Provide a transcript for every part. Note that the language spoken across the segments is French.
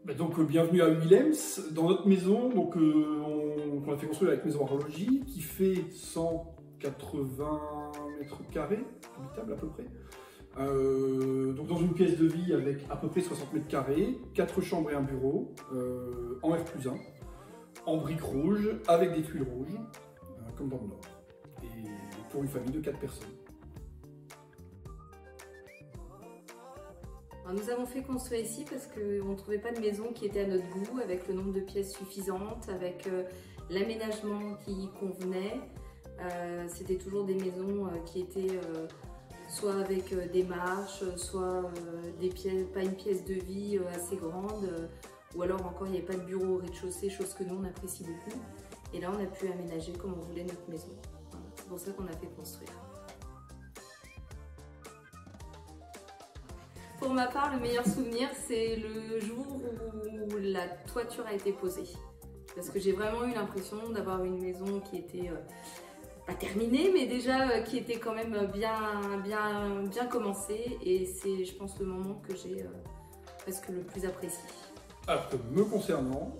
Donc bienvenue à Willems, dans notre maison qu'on a fait construire avec Maison Horlogie, qui fait 180 mètres carrés, habitable à peu près. Donc dans une pièce de vie avec à peu près 60 mètres carrés, 4 chambres et un bureau, en R+1, en briques rouges, avec des tuiles rouges, comme dans le Nord, et pour une famille de 4 personnes. Alors nous avons fait construire ici parce qu'on ne trouvait pas de maison qui était à notre goût, avec le nombre de pièces suffisantes, avec l'aménagement qui convenait. C'était toujours des maisons qui étaient soit avec des marches, soit des pièces, pas une pièce de vie assez grande, ou alors encore il n'y avait pas de bureau au rez-de-chaussée, chose que nous on apprécie beaucoup. Et là on a pu aménager comme on voulait notre maison. Voilà. C'est pour ça qu'on a fait construire. Pour ma part, le meilleur souvenir, c'est le jour où la toiture a été posée. Parce que j'ai vraiment eu l'impression d'avoir une maison qui était pas terminée, mais déjà qui était quand même bien commencée. Et c'est, je pense, le moment que j'ai presque le plus apprécié. Alors que me concernant,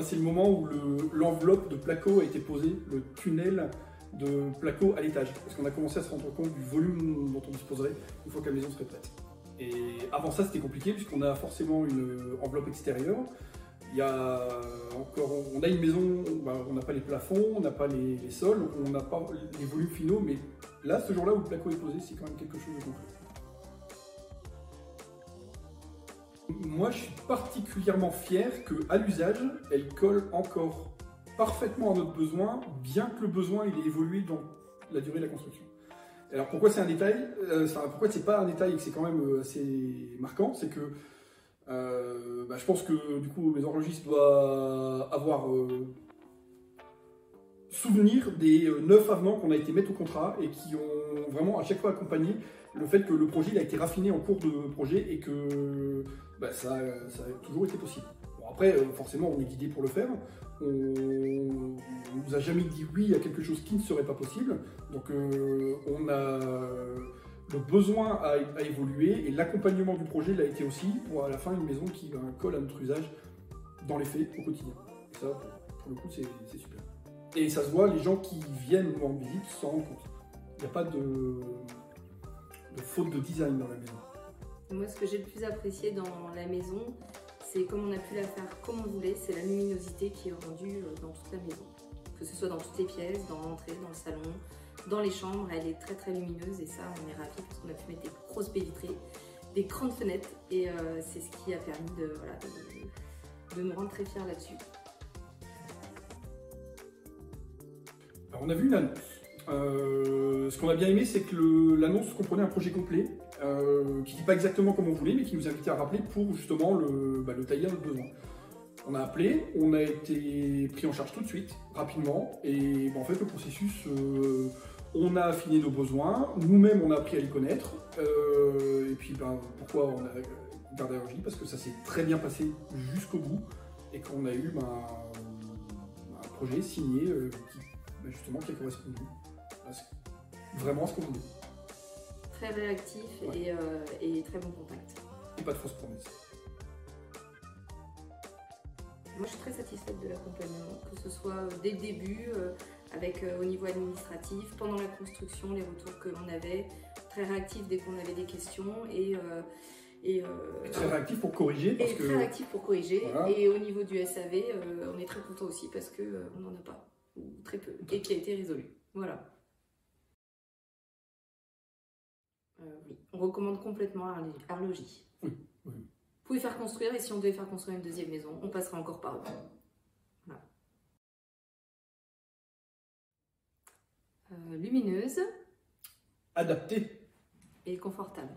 c'est le moment où l'enveloppe de placo a été posée, le tunnel de placo à l'étage, parce qu'on a commencé à se rendre compte du volume dont on disposerait une fois que la maison serait prête. Et avant ça, c'était compliqué puisqu'on a forcément une enveloppe extérieure. On a une maison, on n'a pas les plafonds, on n'a pas les sols, on n'a pas les volumes finaux, mais là, ce jour-là où le placo est posé, c'est quand même quelque chose de concret. Moi, je suis particulièrement fier qu'à l'usage, elle colle encore parfaitement à notre besoin, bien que le besoin il ait évolué dans la durée de la construction. Alors pourquoi c'est un détail, pourquoi c'est pas un détail et que c'est quand même assez marquant, c'est que je pense que du coup Maison Horlogie doit avoir souvenir des 9 avenants qu'on a été mettre au contrat et qui ont vraiment à chaque fois accompagné le fait que le projet il a été raffiné en cours de projet et que ça a toujours été possible. Bon, après, forcément, on est guidé pour le faire. On ne nous a jamais dit oui à quelque chose qui ne serait pas possible. Donc, on a le besoin à évoluer et l'accompagnement du projet l'a été aussi pour à la fin une maison qui colle à notre usage dans les faits au quotidien. Et ça, pour le coup, c'est super. Et ça se voit, les gens qui viennent nous rendre visite s'en rendent compte. Il n'y a pas de faute de design dans la maison. Moi, ce que j'ai le plus apprécié dans la maison, c'est comme on a pu la faire comme on voulait, c'est la luminosité qui est rendue dans toute la maison. Que ce soit dans toutes les pièces, dans l'entrée, dans le salon, dans les chambres, elle est très lumineuse et ça, on est ravis parce qu'on a pu mettre des grosses baies vitrées, des grandes fenêtres et c'est ce qui a permis de nous rendre très fiers là-dessus. Alors, on a vu une annonce. Ce qu'on a bien aimé, c'est que l'annonce comprenait un projet complet, qui ne dit pas exactement comme on voulait, mais qui nous invitait à rappeler pour justement le tailler à notre besoin. On a appelé, on a été pris en charge tout de suite, rapidement, et en fait le processus, on a affiné nos besoins, nous-mêmes on a appris à les connaître, et puis pourquoi on a gardé la logique, parce que ça s'est très bien passé jusqu'au bout, et qu'on a eu un projet signé justement qui a correspondu vraiment à ce qu'on voulait. Très réactif et très bon contact. Et pas de fausses promesses. Moi je suis très satisfaite de l'accompagnement, que ce soit dès le début, au niveau administratif, pendant la construction, les retours que l'on avait, très réactif dès qu'on avait des questions et très réactif pour corriger. Très réactif pour corriger. Voilà. Et au niveau du SAV, on est très content aussi parce qu'on n'en a pas, ou très peu, et qui a été résolu. Voilà. Oui, on recommande complètement Arlogie. Oui. Vous pouvez faire construire et si on devait faire construire une deuxième maison, on passera encore par eux. Voilà. Lumineuse. Adaptée. Et confortable.